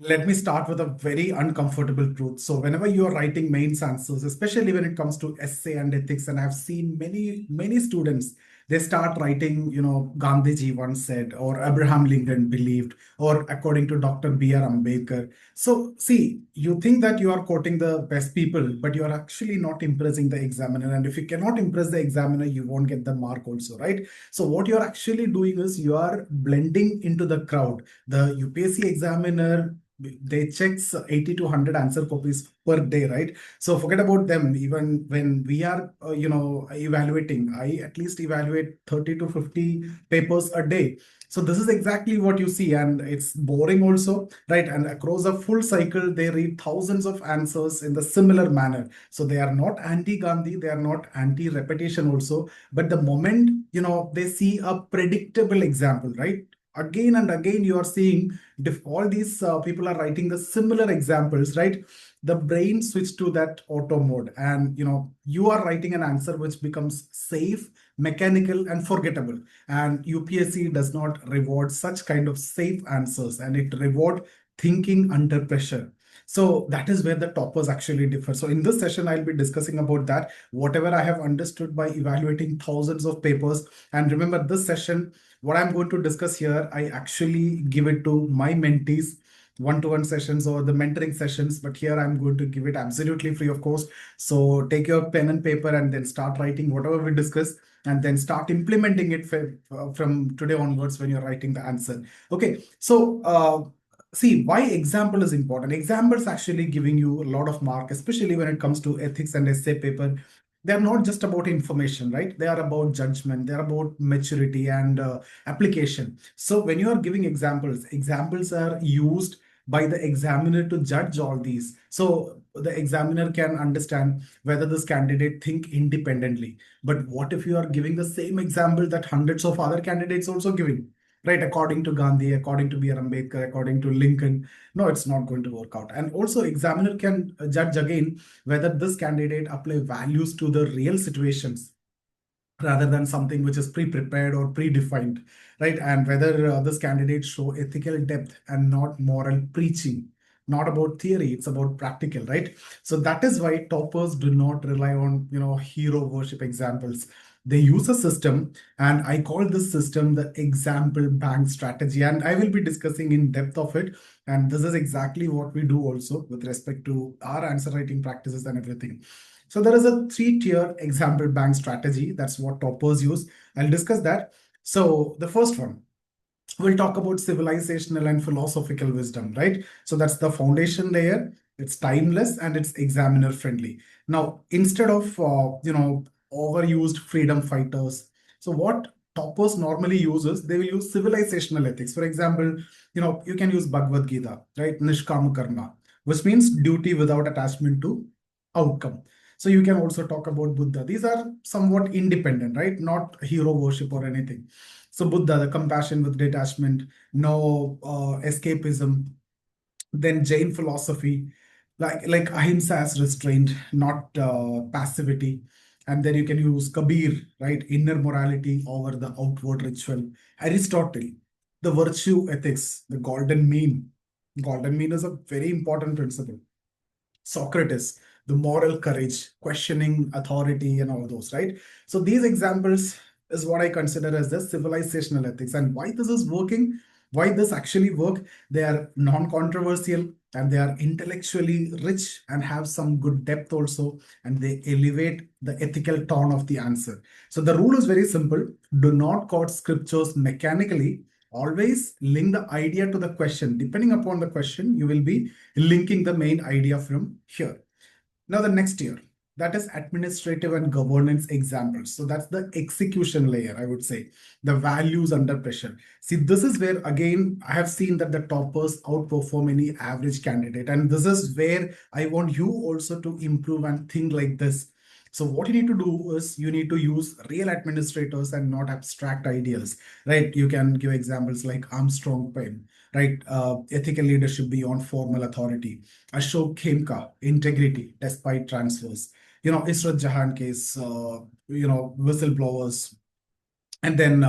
Let me start with a very uncomfortable truth. So, whenever you are writing mains answers, especially when it comes to essay and ethics, and I've seen many students, they start writing, Gandhiji once said, or Abraham Lincoln believed, or according to Dr. B.R. Ambedkar. So, see, you think that you are quoting the best people, but you are actually not impressing the examiner. And if you cannot impress the examiner, you won't get the mark also, right? So, what you're actually doing is you are blending into the crowd. The UPSC examiner, they checks 80 to 100 answer copies per day, right? So forget about them. Even when we are evaluating, I at least evaluate 30 to 50 papers a day. So this is exactly what you see, and it's boring also, right? And across a full cycle they read thousands of answers in the similar manner. So they are not anti-Gandhi, they are not anti-repetition also, but the moment they see a predictable example, right, again and again you are seeing all these people are writing the similar examples, right? The brain switch to that auto mode, and you are writing an answer which becomes safe, mechanical, and forgettable. And UPSC does not reward such kind of safe answers, and it reward thinking under pressure. So that is where the toppers actually differ. So in this session, I'll be discussing about that, whatever I have understood by evaluating thousands of papers. And remember, this session, what I'm going to discuss here, I actually give it to my mentees, one-to-one sessions or the mentoring sessions, but here I'm going to give it absolutely free of course. So take your pen and paper and then start writing whatever we discuss, and then start implementing it from today onwards when you're writing the answer. Okay, so see why example is important. Examples actually giving you a lot of mark, especially when it comes to ethics and essay paper. They're not just about information, right? They are about judgment, they're about maturity and application. So when you are giving examples, examples are used by the examiner to judge all these. So the examiner can understand whether this candidate think independently. But what if you are giving the same example that hundreds of other candidates also giving, right? According to Gandhi, according to B.R. Ambedkar, according to Lincoln, no, it's not going to work out. And also examiner can judge again whether this candidate apply values to the real situations rather than something which is pre-prepared or predefined, right? And whether this candidate show ethical depth and not moral preaching. Not about theory, it's about practical, right? So that is why toppers do not rely on hero worship examples. They use a system, and I call this system the example bank strategy, and I will be discussing in depth of it. And this is exactly what we do also with respect to our answer writing practices and everything. So there is a three-tier example bank strategy. That's what toppers use. I'll discuss that. So the first one, we'll talk about civilizational and philosophical wisdom, right? So that's the foundation layer. It's timeless and it's examiner friendly. Now, instead of overused freedom fighters, so what toppers normally use is they will use civilizational ethics. For example, you can use Bhagavad Gita, right? Nishkama karma, which means duty without attachment to outcome. So you can also talk about Buddha. These are somewhat independent, right? Not hero worship or anything. So Buddha, the compassion with detachment, no escapism. Then Jain philosophy, like ahimsa as restraint, not passivity. And then you can use Kabir, right? Inner morality over the outward ritual. Aristotle, the virtue ethics, the golden mean. Golden mean is a very important principle. Socrates, the moral courage, questioning authority, and all those, right? So these examples is what I consider as the civilizational ethics. And why this is working, why this actually work, they are non-controversial and they are intellectually rich and have some good depth also, and they elevate the ethical tone of the answer. So the rule is very simple. Do not quote scriptures mechanically. Always link the idea to the question. Depending upon the question, you will be linking the main idea from here. Now the next tier, that is administrative and governance examples. So that's the execution layer, I would say, the values under pressure. See, this is where again, I have seen that the toppers outperform any average candidate. And this is where I want you also to improve and think like this. So what you need to do is you need to use real administrators and not abstract ideals, right? You can give examples like Armstrong Penn, right? Ethical leadership beyond formal authority. Ashok Khemka, integrity despite transfers. Israt Jahan case, whistleblowers, and then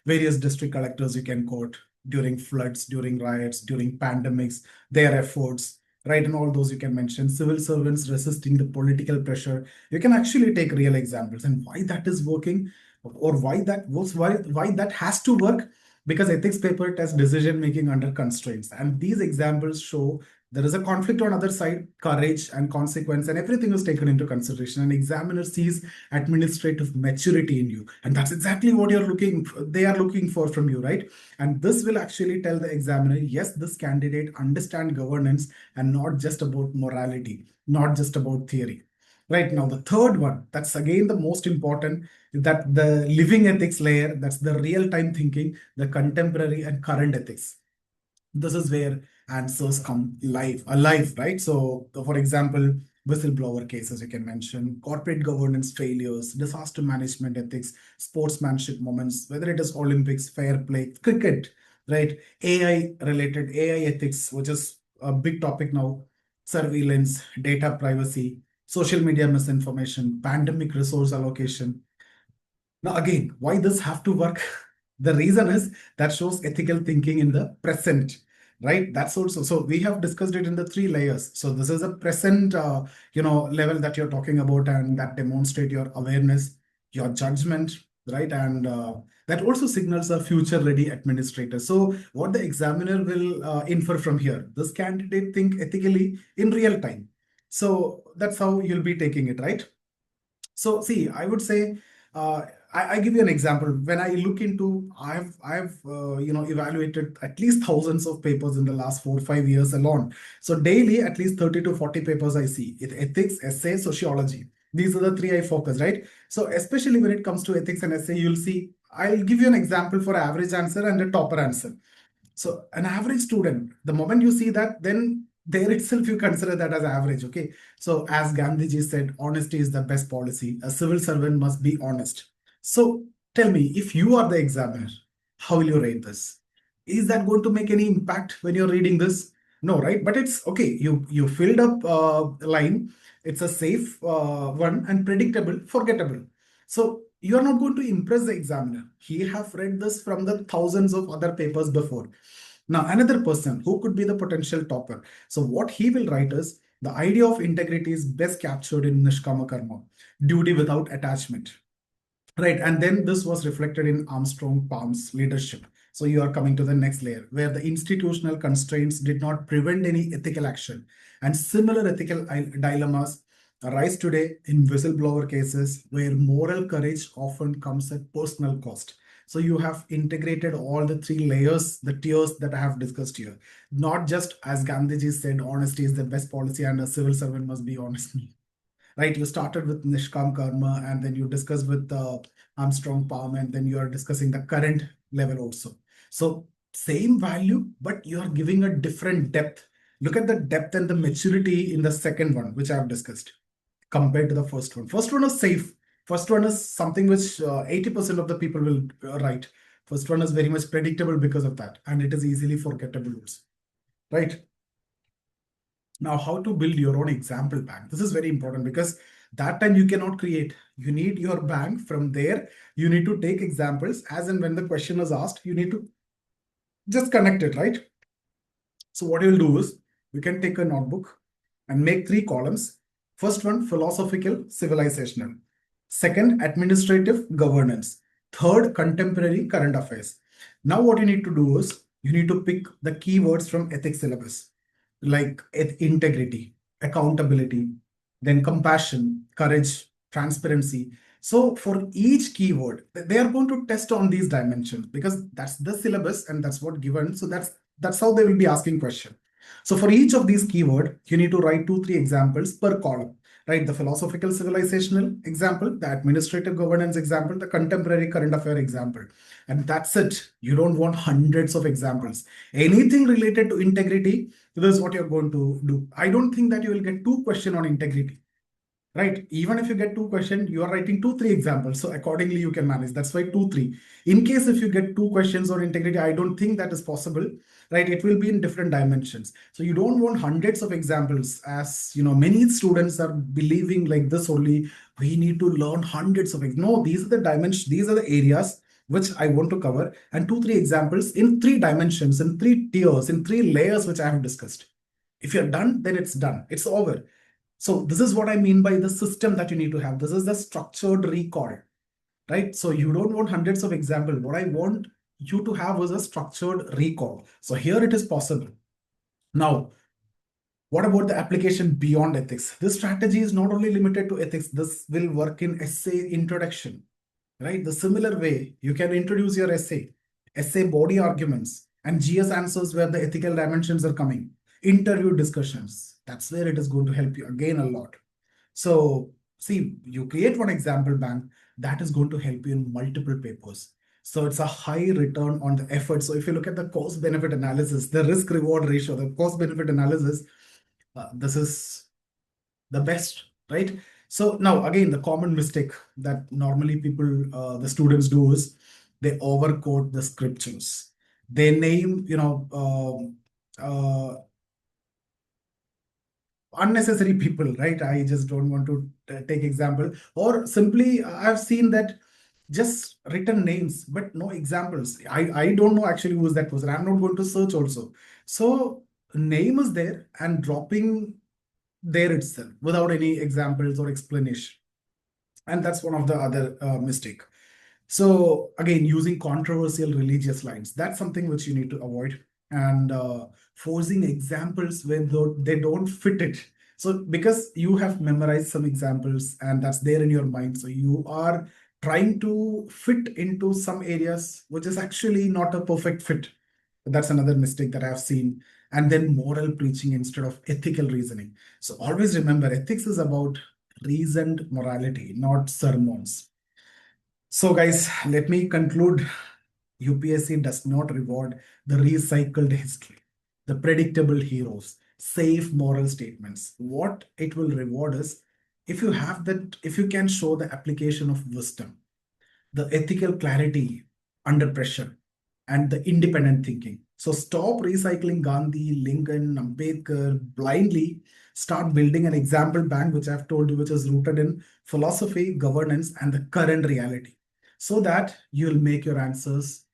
various district collectors you can quote. during floods, during riots, during pandemics, their efforts, right? And all those you can mention. Civil servants resisting the political pressure. You can actually take real examples and why that is working, or why that was why that has to work, because ethics paper test decision making under constraints. And these examples show there is a conflict on other side, courage and consequence, and everything is taken into consideration. An examiner sees administrative maturity in you, and that's exactly what they are looking for from you, right? And this will actually tell the examiner, yes, this candidate understand governance and not just about morality, not just about theory. Right. Now the third one, that's again the most important, that the living ethics layer, that's the real time thinking, the contemporary and current ethics. This is where answers come alive, right? So, for example, whistleblower cases you can mention, corporate governance failures, disaster management ethics, sportsmanship moments, whether it is Olympics, fair play, cricket, right? AI related AI ethics, which is a big topic now, surveillance, data privacy, social media misinformation, pandemic resource allocation. Now, again, why this have to work? The reason is that shows ethical thinking in the present, right? That's also, so we have discussed it in the three layers. So this is a present, level that you're talking about, and that demonstrate your awareness, your judgment, right? And that also signals a future ready administrator. So what the examiner will infer from here, this candidate think ethically in real time. So that's how you'll be taking it, right? So see, I would say, I give you an example. When I look into, I've evaluated at least thousands of papers in the last 4 or 5 years alone. So daily, at least 30 to 40 papers I see. Ethics, essay, sociology. These are the three I focus, right? So especially when it comes to ethics and essay, you'll see. I'll give you an example for average answer and a topper answer. So an average student, the moment you see that, then there itself you consider that as average. Okay. So as Gandhiji said, honesty is the best policy. A civil servant must be honest. So tell me, if you are the examiner, how will you rate this? Is that going to make any impact when you're reading this? No, right? But it's okay. You filled up a line. It's a safe one and predictable, forgettable. So you are not going to impress the examiner. He have read this from the thousands of other papers before. Now, another person who could be the potential topper. So what he will write is, the idea of integrity is best captured in Nishkama Karma, duty without attachment. Right. And then this was reflected in Armstrong Palm's leadership. So you are coming to the next layer, where the institutional constraints did not prevent any ethical action. And similar ethical dilemmas arise today in whistleblower cases, where moral courage often comes at personal cost. So you have integrated all the three layers, the tiers that I have discussed here. Not just as Gandhiji said, honesty is the best policy and a civil servant must be honest. Right? You started with Nishkam Karma, and then you discussed with Armstrong Palm, and then you are discussing the current level also. So same value, but you are giving a different depth. Look at the depth and the maturity in the second one, which I have discussed, compared to the first one. First one is safe. First one is something which 80% of the people will write. First one is very much predictable because of that, and it is easily forgettable also, right? Now, how to build your own example bank. This is very important, because that time you cannot create. You need your bank. From there, you need to take examples as and when the question is asked, you need to just connect it, right? So what you'll do is, you can take a notebook and make three columns. First one, philosophical, civilizational. Second, administrative, governance. Third, contemporary, current affairs. Now what you need to do is, you need to pick the keywords from ethics syllabus, like integrity, accountability, then compassion, courage, transparency. So for each keyword, they are going to test on these dimensions, because that's the syllabus and that's what given. So that's how they will be asking question. So for each of these keyword, you need to write 2-3 examples per column, right? The philosophical civilizational example, the administrative governance example, the contemporary current affair example. And that's it. You don't want hundreds of examples. Anything related to integrity, this is what you're going to do. I don't think that you will get 2 questions on integrity, right? Even if you get 2 questions, you are writing 2-3 examples. So accordingly, you can manage. That's why 2-3. In case if you get 2 questions on integrity, I don't think that is possible, right? It will be in different dimensions. So you don't want hundreds of examples, as many students are believing like this only. We need to learn hundreds of. No, these are the dimensions. These are the areas which I want to cover, and 2, 3 examples in 3 dimensions, in 3 tiers, in 3 layers, which I have discussed. If you're done, then it's done. It's over. So this is what I mean by the system that you need to have. This is the structured recall, right? So you don't want hundreds of examples. What I want you to have is a structured recall. So here it is possible. Now, what about the application beyond ethics? This strategy is not only limited to ethics. This will work in essay introduction, right? The similar way you can introduce your essay body arguments, and GS answers where the ethical dimensions are coming, interview discussions. That's where it is going to help you again a lot. So see, you create one example bank that is going to help you in multiple papers. So it's a high return on the effort. So if you look at the cost benefit analysis, the risk reward ratio, the cost benefit analysis, this is the best, right? So now again, the common mistake that normally people, the students do is they overquote the scriptures. They name, unnecessary people, right? I just don't want to take example, or simply I've seen that just written names but no examples. I don't know actually who is that person. I'm not going to search also. So name is there and dropping there itself without any examples or explanation, and that's one of the other mistake. So again, using controversial religious lines, that's something which you need to avoid, and forcing examples when they don't fit it. So because you have memorized some examples and that's there in your mind, so you are trying to fit into some areas which is actually not a perfect fit. That's another mistake that I've seen. And then moral preaching instead of ethical reasoning. So always remember, ethics is about reasoned morality, not sermons. So, guys, let me conclude. UPSC does not reward the recycled history, the predictable heroes, safe moral statements. What it will reward is if you have that, if you can show the application of wisdom, the ethical clarity under pressure, and the independent thinking. So stop recycling Gandhi, Lincoln, Ambedkar blindly. Start building an example bank, which I've told you, which is rooted in philosophy, governance, and the current reality, so that you'll make your answers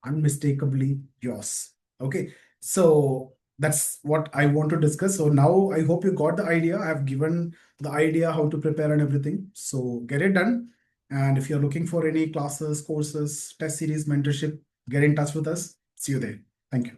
unmistakably yours. Okay, so that's what I want to discuss. So now I hope you got the idea. I've given the idea how to prepare and everything. So get it done. And if you're looking for any classes, courses, test series, mentorship, get in touch with us. See you there. Thank you.